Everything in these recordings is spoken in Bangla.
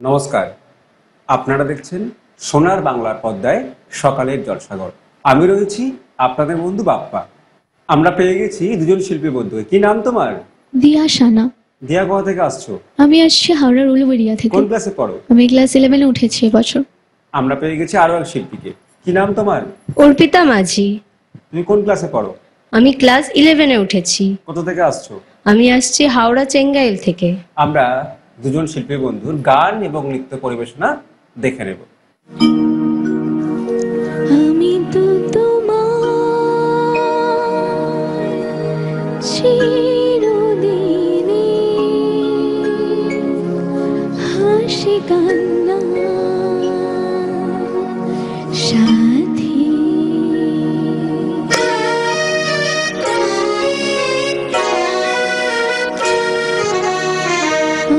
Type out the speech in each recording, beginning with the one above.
নমস্কার, আপনারা দেখছেন সোনার বাংলার পর্দায় সকালের জলসাঘর। আমি রয়েছি আপনাদের বন্ধু বাপ্পা। আমরা পেয়ে গেছি দুজন শিল্পী বন্ধুকে। কি নাম তোমার? দিয়া সানা। দিয়া, কোথা থেকে আসছো? আমি আসছি হাওড়ার উলুবেড়িয়া থেকে। কোন ক্লাসে পড়ো? আমি ক্লাস 11-এ উঠেছি এবছর। আমরা পেয়ে গেছি আরো এক শিল্পীকে। কি নাম তোমার? অর্পিতা মাঝি। তুমি কোন ক্লাসে পড়ো? আমি ক্লাস 11-এ উঠেছি। কোথা থেকে আসছো? আমি আসছি হাওড়া চেঙ্গাইল থেকে। আমরা দুজন শিল্পী বন্ধুর গান এবং নৃত্য পরিবেশনা দেখে নেব। আমি তো তোমার চিরদিনই হাসি কান্না সাথী।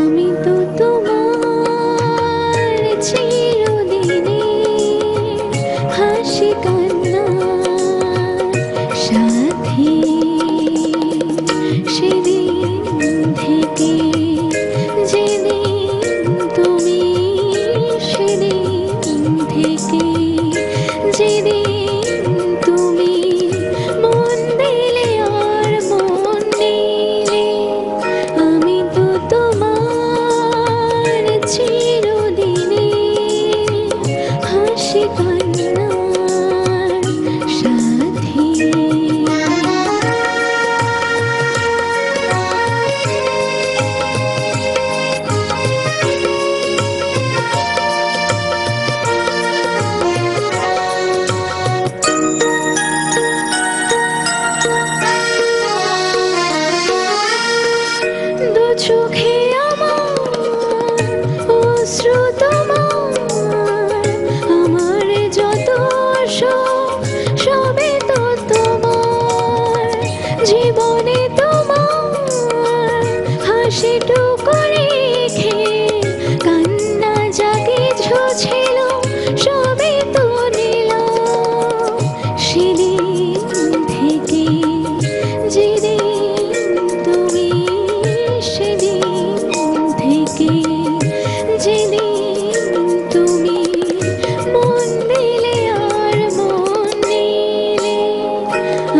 আমি তো তোমার চিরদিনই হাসি কান্না সাথী। সেদিন থেকে যেদিন তুমি, সেদিন থেকে যেদিন তুমি মন দিলে আর মন নিলে, আমি তো তোমার চিরদিনই হাসি কান্নার সাথী। দু চোখে আমার অশ্রু তোমার, আমার যত সুখ সবে তো তোমার। জীবনে তোমার হাসিটুকু রেখে কান্না যা কিছু ছিল সবই তো নিলাম। সেদিন থেকে যেদিন তুমি, সেদিন থেকে যেদিন তুমি মন দিলে আর মন নিলে,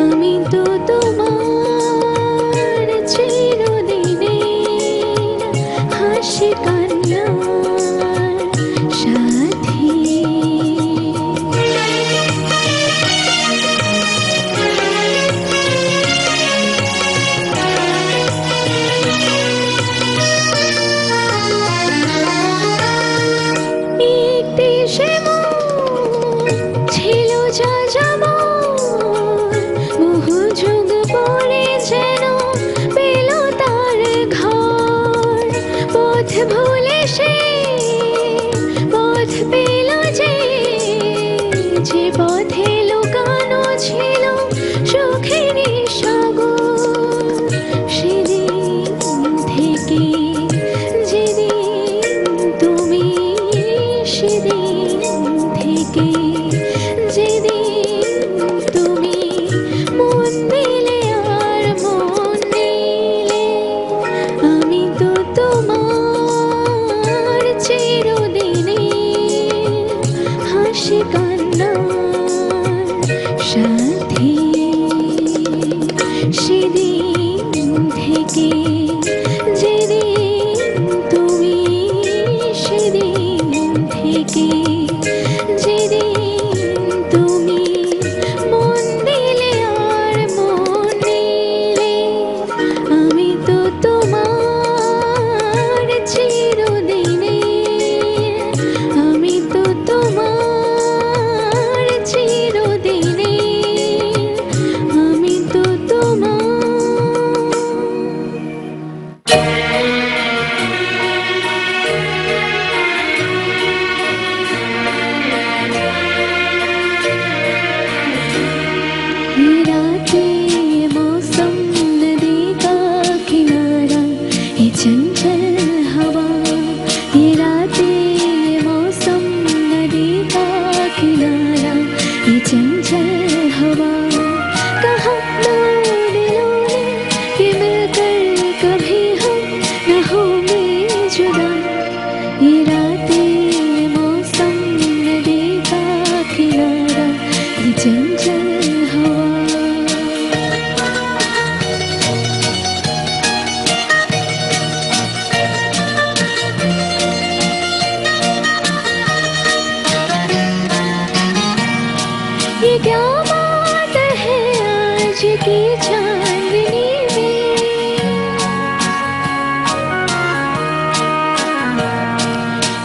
আমি তো তোমার চিরদিনই হাসি কান্নার সাথী। একটি সে মন ছিল যা যেমন, বহু যুগ পরে যেন পেল তার ঘর। পথ ভুলে সে পথ পেল যে, যে পথে লুকানো ছিল সুখের সাগর। সেদিন থেকে যেদিন তুমি, সেদিন থেকে যেদিন তুমি মন দিলে আর মন নিলে, আমি তো তোমার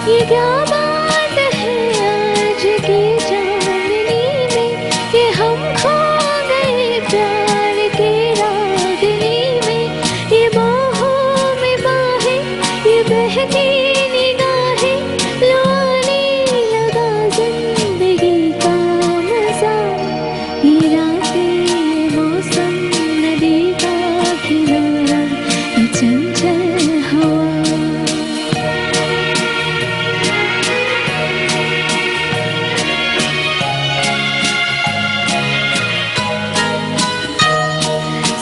ये क्या बात है आज की चांदनी में, ये हम खो गए प्यार के रागनी में। ये बाहों में बाहें, ये बहती निगाहें, लो आने लगा जिंदगी का मजा। ये रातें, ये मौसम, नदी का किनारा, ये चंचल हवा।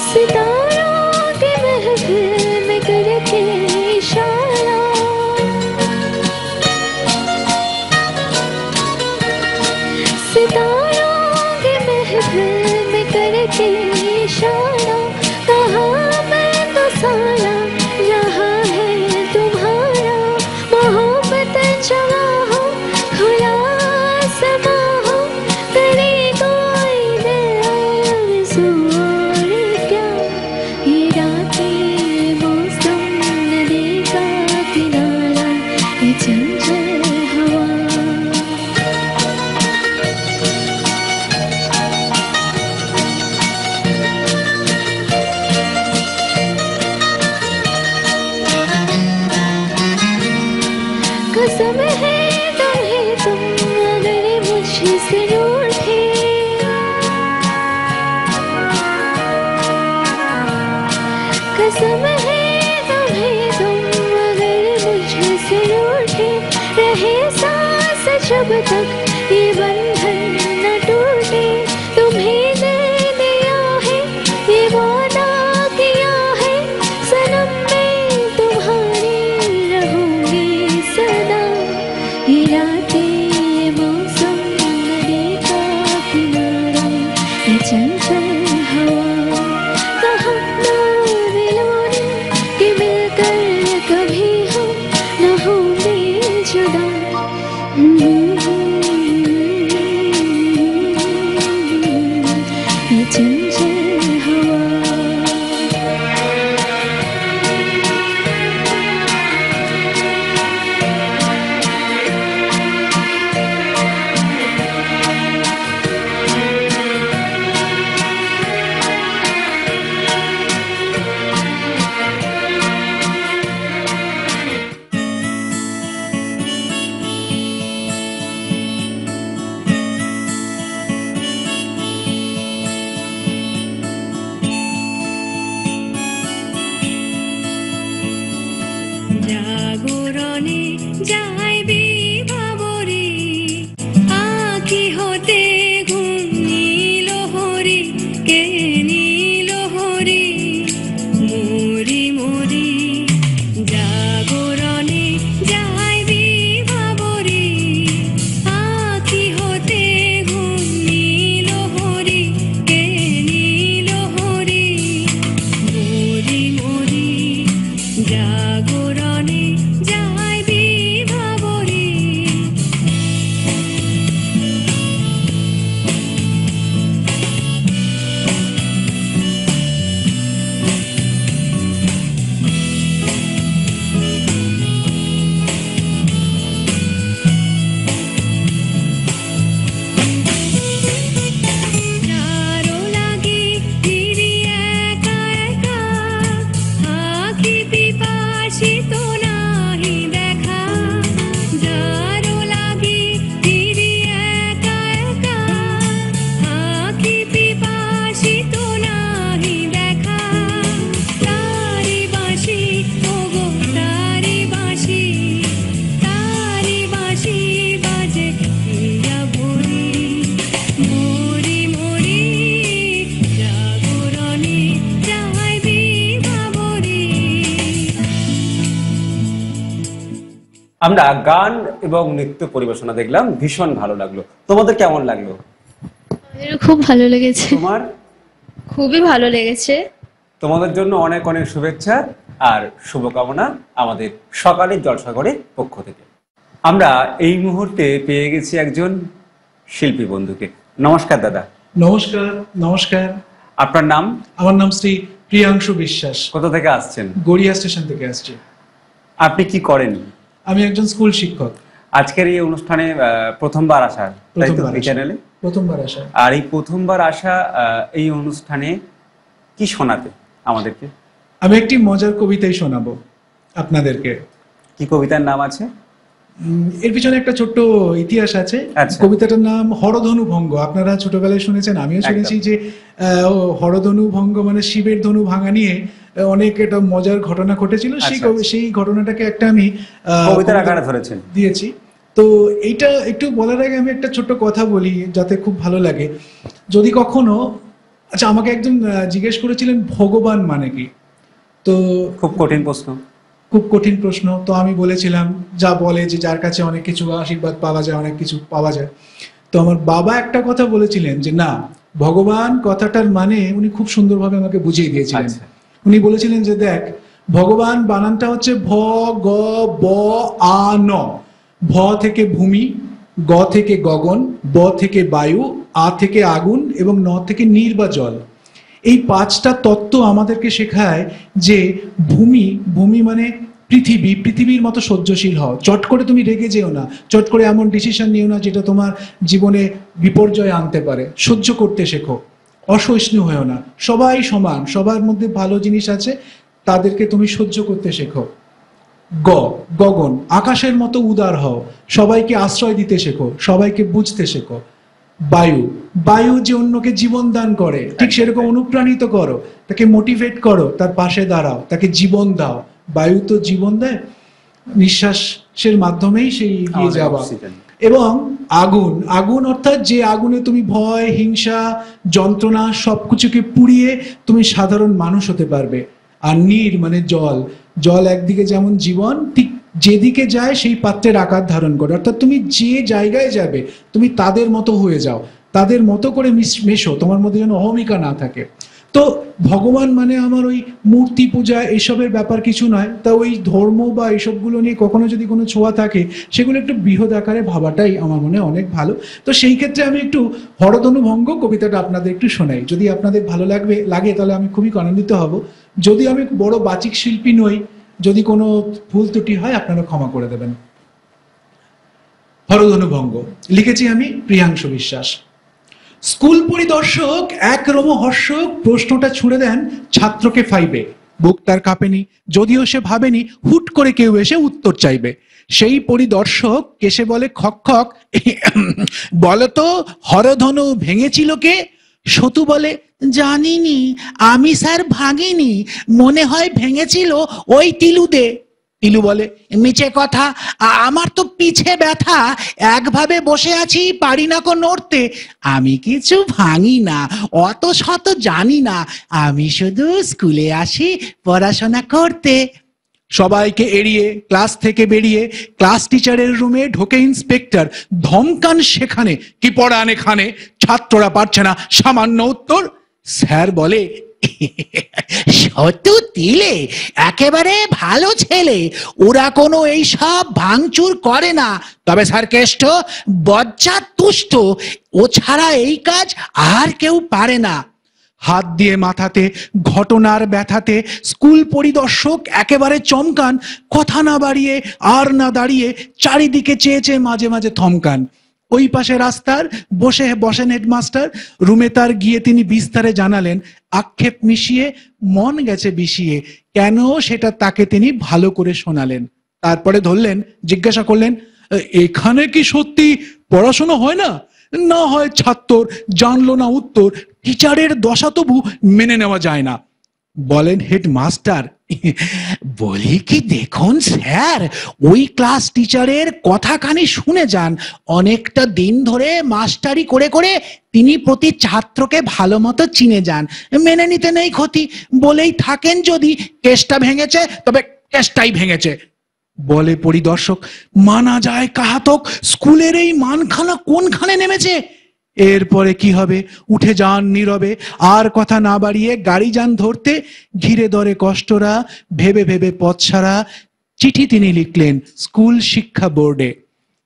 सितारों के महफिल में करके इशारा, सितारों के महफिल में करके इशारा। कहाँ मैं तो सारा, यहाँ है तुम्हारा। मोहब्बत जवा हो, खुला आसमां हो, करे कोई दिल आरज़ू और क्या। ये रातें, ये मौसम, नदी का किनारा, ये चंचल हवा। कसम है तुम्हें तुम अगर मुझसे रूठे, कसम है तुम्हें तुम अगर मुझसे रूठे। रहे सांस जब तक ये बंधन न टूटे, तुम्हें दे दिया है ये वादा किया है, सनम मैं तुम्हारी रहूंगी सदा। ये रातें, ये मौसम, नदी का किनारा, ये चंचल हवा। कहा ना दिलों ने कि मिलकर कभी हम न होंगे जुदा। ये चंचल हवा। জাগরণে যাইবি ভাবরে, আঁখি হতে ঘুম নীল হরি, কে নীল হরি মরি মরি। জাগরণে যাইবি ভাবরে, আঁখি হতে ঘুম নীল হরি, কে নীল হরি মরি মরি। জাগরণে যাইবি ভাবরে। যারো লাগে ফিরি একা একা, আঁখি পিপাসিত নাহি দেখা। যারো লাগে ফিরি একা একা, আঁখি পিপাসিত নাহি দেখা। তারি বাঁশি ওগো তারি বাঁশি, তারি বাঁশি বাজে হিয়া ভরি মরি মরি। জাগরণে যাইবি ভাবরে। আমরা গান এবং নৃত্য পরিবেশনা দেখলাম, ভীষণ ভালো লাগলো। তোমাদের কেমন লাগলো? আমাদেরও খুব ভালো লেগেছে। তোমার? খুবই ভালো লেগেছে। তোমাদের জন্য অনেক অনেক শুভেচ্ছা আর শুভকামনা আমাদের সকালের জলসাঘরের পক্ষ থেকে। আমরা এই মুহূর্তে পেয়ে গেছি একজন শিল্পী বন্ধুকে। নমস্কার দাদা। নমস্কার। নমস্কার। আপনার নাম? আমার নাম শ্রী প্রিয়াংশু বিশ্বাস। কোথা থেকে আসছেন? গড়িয়া স্টেশন থেকে আসছি। আপনি কি করেন? আমি একজন স্কুল শিক্ষক। আজকের এই অনুষ্ঠানে প্রথমবার আসা, তাই তো, এই চ্যানেলে প্রথমবার আসা। আর এই প্রথমবার আসা এই অনুষ্ঠানে কি শোনাতে আমাদেরকে? আমি একটি মজার কবিতাই শোনাবো আপনাদেরকে। কি কবিতার নাম আছে? এর পিছনে একটা ছোট্ট ইতিহাস আছে। আচ্ছা। কবিতাটার নাম হরধনু ভঙ্গ। আপনারা ছোটবেলায় শুনেছেন, আমিও শুনেছি যে হরধনু ভঙ্গ মানে শিবের ধনু ভাঙা নিয়ে অনেক একটা মজার ঘটনা ঘটেছিল। সেই ঘটনাটাকে একটা আমি কবিতার আকারে ধরেছেন দিয়েছি। তো এইটা একটু বলার আগে আমি একটা ছোট্ট কথা বলি যাতে খুব ভালো লাগে। যদি কখনো, আচ্ছা, আমাকে একজন জিজ্ঞেস করেছিলেন ভগবান মানে কি। তো খুব কঠিন প্রশ্ন, খুব কঠিন প্রশ্ন। তো আমি বলেছিলাম, যা বলে যে যার কাছে অনেক কিছু আশীর্বাদ পাওয়া যায়, অনেক কিছু পাওয়া যায়। তো আমার বাবা একটা কথা বলেছিলেন যে না, ভগবান কথাটার মানে উনি খুব সুন্দরভাবে আমাকে বুঝিয়ে দিয়েছিলেন। উনি বলেছিলেন যে দেখ, ভগবান বানানটা হচ্ছে ভ গ ব আ ন। ভ থেকে ভূমি, গ থেকে গগন, ব থেকে বায়ু, আ থেকে আগুন এবং ন থেকে নীর বা জল। এই পাঁচটা তত্ত্ব আমাদেরকে শেখায় যে ভূমি মানে পৃথিবী, পৃথিবীর মতো সহ্যশীল হও। চট করে তুমি রেগে যেও না, চট করে এমন ডিসিশন নিও না যেটা তোমার জীবনে বিপর্যয় আনতে পারে। সহ্য করতে শেখো, অসহিষ্ণু হয়েও না। সবাই সমান, সবার মধ্যে ভালো জিনিস আছে, তাদেরকে তুমি সহ্য করতে শেখো। গগন, আকাশের মতো উদার হও, সবাইকে আশ্রয় দিতে শেখো, সবাইকে বুঝতে শেখো। বায়ু যে অন্যকে জীবন দান করে, ঠিক সেরকম অনুপ্রাণিত করো, তাকে মোটিভেট করো, তার পাশে দাঁড়াও, তাকে জীবন দাও। বায়ু তো জীবন দেয়, নিঃশ্বাসের মাধ্যমেই সেই এগিয়ে যাওয়া। এবং আগুন অর্থাৎ যে আগুনে তুমি ভয়, হিংসা, যন্ত্রণা সবকিছুকে পুড়িয়ে তুমি সাধারণ মানুষ হতে পারবে। আর নীর মানে জল একদিকে যেমন জীবন, ঠিক যেদিকে যায় সেই পাত্রের আকার ধারণ করে। অর্থাৎ তুমি যে জায়গায় যাবে তুমি তাদের মতো হয়ে যাও, তাদের মতো করে মেশো, তোমার মধ্যে যেন অহমিকা না থাকে। তো ভগবান মানে আমার ওই মূর্তি পূজা এসবের ব্যাপার কিছু নয়। তা ওই ধর্ম বা এইসবগুলো নিয়ে কখনো যদি কোনো ছোঁয়া থাকে, সেগুলো একটু বৃহৎ আকারে ভাবাটাই আমার মনে অনেক ভালো। তো সেই ক্ষেত্রে আমি একটু হরধনু ভঙ্গ কবিতাটা আপনাদের একটু শোনাই। যদি আপনাদের ভালো লাগে তাহলে আমি খুবই আনন্দিত হব। যদি আমি বড় বাচিক শিল্পী নই, যদি কোনো ভুল ত্রুটি হয় আপনারা ক্ষমা করে দেবেন। হরধনু ভঙ্গ লিখেছি আমি, প্রিয়াংশু বিশ্বাস। স্কুল পরিদর্শক এক রোমহর্ষক প্রশ্নটা ছুড়ে দেন ছাত্রকে ফাইবে। বুক তার কাঁপেনি, যদিও সে ভাবেনি হুট করে কেউ এসে উত্তর চাইবে। সেই পরিদর্শক কেসে বলে খক খক, বলতো হরধনু ভেঙেছিল কে? সতু বলে, জানিনি, আমি স্যার ভাঙিনি, মনে হয় ভেঙেছিল ওই টিলুদে। টিলু বলে, মিছে কথা, আমার তো পিছে ব্যথা, একভাবে বসে আছি, পারি না কো নড়তে। আমি কিছু ভাঙি না, অত শত জানি না, আমি শুধু স্কুলে আসি পড়াশোনা করতে। সবাইকে এড়িয়ে ক্লাস থেকে বেরিয়ে ক্লাস টিচারের রুমে ঢোকে ইন্সপেক্টর। ধমকান সেখানে, কি পড়ান এখানে, ছাত্ররা পারছে না সামান্য উত্তর। স্যার বলে, সতু তিলে একেবারে ভালো ছেলে, ওরা কোনো এইসব ভাঙচুর করে না। তবে স্যার কেষ্ট বজ্জাত তুষ্ট, ও ছাড়া এই কাজ আর কেউ পারে না। হাত দিয়ে মাথাতে, ঘটনার ব্যথাতে স্কুল পরিদর্শক একেবারে চমকান। কথা না বাড়িয়ে আর না দাঁড়িয়ে চারিদিকে চেয়ে চেয়ে মাঝে মাঝে থমকান। ওই পাশে রাস্তার বসেন হেডমাস্টার। রুমে তার গিয়ে তিনি বিস্তারে জানালেন, আক্ষেপ মিশিয়ে মন গেছে বিষিয়ে, কেন সেটা তাকে তিনি ভালো করে শোনালেন। তারপরে ধরলেন, জিজ্ঞাসা করলেন, এখানে কি সত্যি পড়াশোনা হয় না? না হয় ছাত্র জানলো না উত্তর, টিচারের দশা তবু মেনে নেওয়া যায় না। বলেন হেডমাস্টার, বলি কি দেখুন স্যার, ওই ক্লাস টিচারের কথা কানে শুনে যান। অনেকটা দিন ধরে মাস্টারি করে করে তিনি প্রতি ছাত্রকে ভালো মতো চিনে যান। মেনে নিতে নেই ক্ষতি, বলেই থাকেন যদি কেসটা ভেঙেছে তবে কেসটাই ভেঙেছে। বলে পরিদর্শক, মানা যায় কাহাতক, স্কুলের এই মানখানা কোনখানে নেমেছে। এরপরে কি হবে, উঠে যান নীরবে, আর কথা না বাড়িয়ে গাড়ি যান ধরতে। ঘিরে ধরে কষ্টরা, ভেবে ভেবে পথ ছাড়া, চিঠি তিনি লিখলেন স্কুল শিক্ষা বোর্ডে।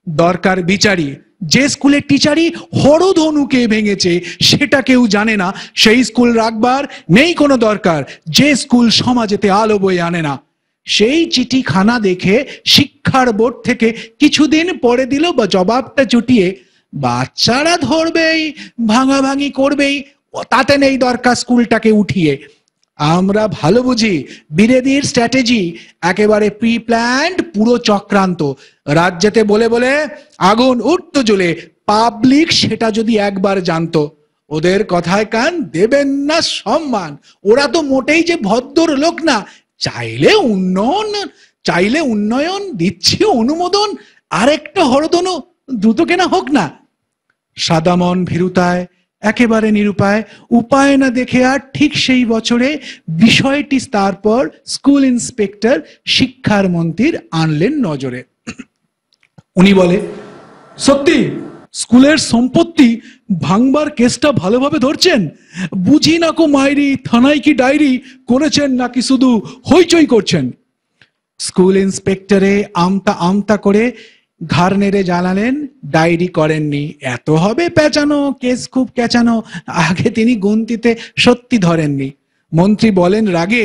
দরকার বিচারি, যে স্কুলের টিচারই হরধনুকে ভেঙেছে সেটা কেউ জানে না, সেই স্কুল রাখবার নেই কোনো দরকার। যে স্কুল সমাজেতে আলো বয়ে আনে না, সেই চিঠিখানা দেখে শিক্ষার বোর্ড থেকে কিছুদিন পরে দিল বা জবাবটা চুটিয়ে, বাচ্চারা ধরবেই, ভাঙাভাঙি করবেই, তাতে নেই দরকার স্কুলটাকে উঠিয়ে। আমরা ভালো বুঝি বিরেদির স্ট্র্যাটেজি একেবারে প্রি প্ল্যান্ড, পুরো চক্রান্ত। রাজ্যেতে বলে বলে আগুন উঠতো জ্বলে, পাবলিক সেটা যদি একবার জানতো। ওদের কথায় কান দেবেন না সম্মান, ওরা তো মোটেই যে ভদ্র লোক না। চাইলে উন্নয়ন দিচ্ছি অনুমোদন, আরেকটা হরদনু দ্রুত কেনা হোক না। সাদামন ভীরুতায় একেবারে নিরুপায়, উপায় না দেখে আর ঠিক সেই বছরে বিষয়টি তারপর স্কুল ইন্সপেক্টর শিক্ষার মন্ত্রীর আনলেন নজরে। উনি বলে, সত্যি স্কুলের সম্পত্তি ভাঙবার কেসটা ভালোভাবে ধরছেন? বুঝি না কো মাইরি, থানায় কি ডায়েরি করেছেন নাকি শুধু হইচই করছেন? স্কুল ইন্সপেক্টরে আমতা আমতা করে ঘাড় নেড়ে জানালেন, ডায়েরি করেননি। এত হবে পেঁচানো, কেস খুব কেঁচানো, আগে তিনি গুনতিতে সত্যি ধরেননি। মন্ত্রী বলেন রাগে,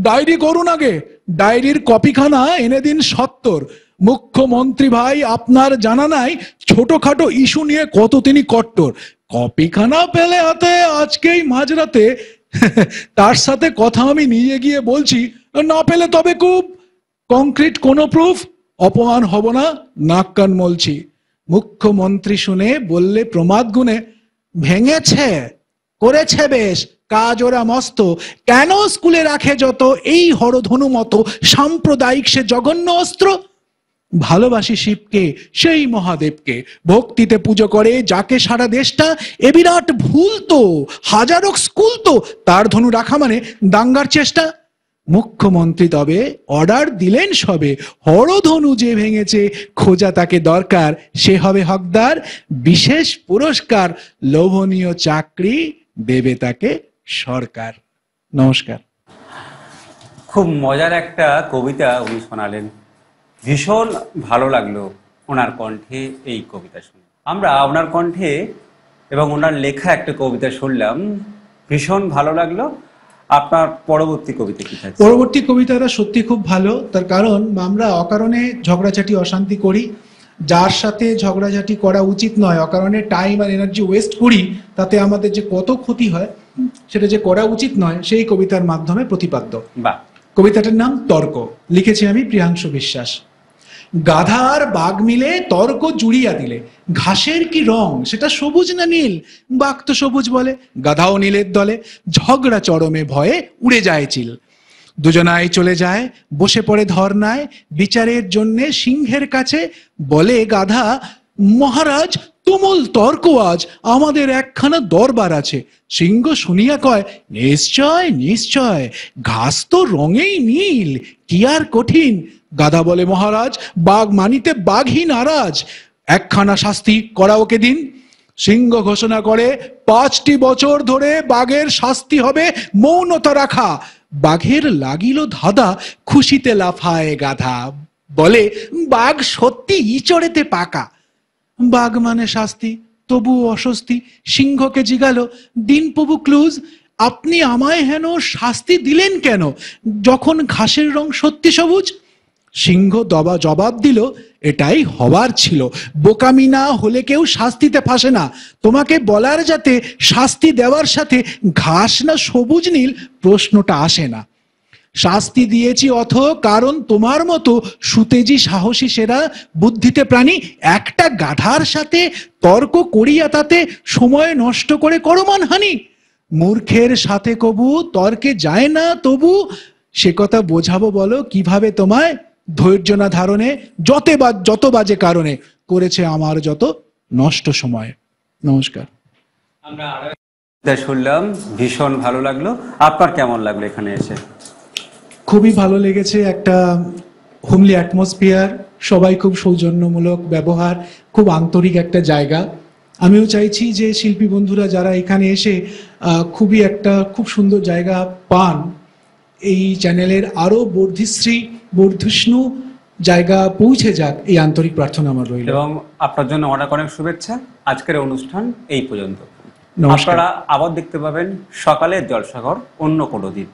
ডায়েরি করুন আগে, ডায়েরির কপিখানা এনে দিন ৭০। মুখ্যমন্ত্রী ভাই, আপনার জানা নাই ছোটখাটো ইস্যু নিয়ে কত তিনি কট্টর। কপিখানা পেলে হাতে আজকেই মাঝরাতে তার সাথে কথা আমি নিয়ে গিয়ে বলছি, না পেলে তবে খুব কংক্রিট কোনো প্রুফ, অপমান হব না, নাক কান মলছি। মুখ্যমন্ত্রী শুনে বললে প্রমাদ গুণে, ভেঙেছে, করেছে বেশ, কাজ ওরা মস্ত, কেন স্কুলে রাখে যত এই হরধনু মতো সাম্প্রদায়িক সে জঘন্য অস্ত্র? ভালোবাসি শিবকে, সেই মহাদেবকে, ভক্তিতে পুজো করে যাকে সারা দেশটা, এ বিরাট ভুল তো, হাজারো স্কুল তো, তার ধনু রাখা মানে দাঙ্গার চেষ্টা। মুখ্যমন্ত্রী তবে অর্ডার দিলেন সবে, হরধনু যে ভেঙেছে খোঁজা তাকে দরকার, সে হবে হকদার, বিশেষ পুরস্কার, লোভনীয় চাকরি দেবে তাকে সরকার। নমস্কার। খুব মজার একটা কবিতা উনি শোনালেন, ভীষণ ভালো লাগলো ওনার কণ্ঠে এই কবিতা শুনে। আমরা ওনার কণ্ঠে এবং ওনার লেখা একটা কবিতা শুনলাম, ভীষণ ভালো লাগলো। আপনার পরবর্তী কবিতা কি থাকছে? পরবর্তী কবিতাটা সত্যি খুব ভালো, তার কারণ আমরা অকারণে ঝগড়াঝাটি অশান্তি করি, যার সাথে ঝগড়াঝাটি করা উচিত নয়, অকারণে টাইম আর এনার্জি ওয়েস্ট করি, তাতে আমাদের যে কত ক্ষতি হয় সেটা যে করা উচিত নয়, সেই কবিতার মাধ্যমে প্রতিপাদ্য। বাহ। কবিতাটার নাম তর্ক, লিখেছি আমি প্রিয়াংশু বিশ্বাস। গাধা আর বাঘ মিলে তর্ক জুড়িয়া দিলে, ঘাসের কি রং সেটা সবুজ না নীল, বাঘ তো সবুজ বলে, গাধাও নীলের দলে, ঝগড়া চরমে ভয়ে উড়ে যায় চিল। দুজনাই চলে যায় বসে পড়ে ধর্নায়, বিচারের জন্যে সিংহের কাছে, বলে গাধা, মহারাজ তুমুল তর্ক আজ, আমাদের একখানা দরবার আছে। সিংহ শুনিয়া কয়, নিশ্চয় নিশ্চয়, ঘাস তো রঙেই নীল, কি আর কঠিন। গাধা বলে, মহারাজ বাঘ মানিতে বাঘই নারাজ, একখানা শাস্তি করা ওকে দিন। সিংহ ঘোষণা করে, ৫টি বছর ধরে বাঘের শাস্তি হবে মৌনতা রাখা। বাঘের লাগিল ধাঁধা, খুশিতে লাফায় গাধা, বলে, বাঘ সত্যি ইচড়েতে পাকা। বাঘ মানে শাস্তি, তবু অস্বস্তি, সিংহকে জিগালো, দিন প্রভু ক্লুজ, আপনি আমায় হেন শাস্তি দিলেন কেন, যখন ঘাসের রং সত্যি সবুজ? সিংহ জবাব দিল, এটাই হবার ছিল, বোকামি না হলে কেউ শাস্তিতে ফাঁসে না। তোমাকে বলার যাতে শাস্তি দেওয়ার সাথে ঘাস না সবুজ নীল প্রশ্নটা আসে না। শাস্তি দিয়েছি অথ কারণ তোমার মতো সুতেজি সাহসী সেরা বুদ্ধিতে প্রাণী একটা গাধার সাথে তর্ক করিয়া তাতে সময় নষ্ট করে করো মানহানি। মূর্খের সাথে কবু তর্কে যায় না তবু, সে কথা বোঝাবো বলো কিভাবে তোমায়? ধৈর্য না ধারণে যত বাজে কারণে করেছে আমার যত নষ্ট সময়। নমস্কার। আমরা আরো শুনলাম, ভীষণ ভালো লাগলো। আপনার কেমন লাগলো এখানে এসে? খুবই ভালো লেগেছে, একটা হোমলি অ্যাটমসফিয়ার, সবাই খুব সৌজন্যমূলক ব্যবহার, খুব আন্তরিক একটা জায়গা। আমিও চাইছি যে শিল্পী বন্ধুরা যারা এখানে এসে খুব সুন্দর জায়গা পান, এই চ্যানেলের আরো বর্ধিষ্ণু জায়গা পৌঁছে যাক, এই আন্তরিক প্রার্থনা আমার রইল। এবং আপনার জন্য অনেক অনেক শুভেচ্ছা। আজকের অনুষ্ঠান এই পর্যন্ত। নমস্কার। আপনারা আবার দেখতে পাবেন সকালের জলসাঘর অন্য কোনো দিন।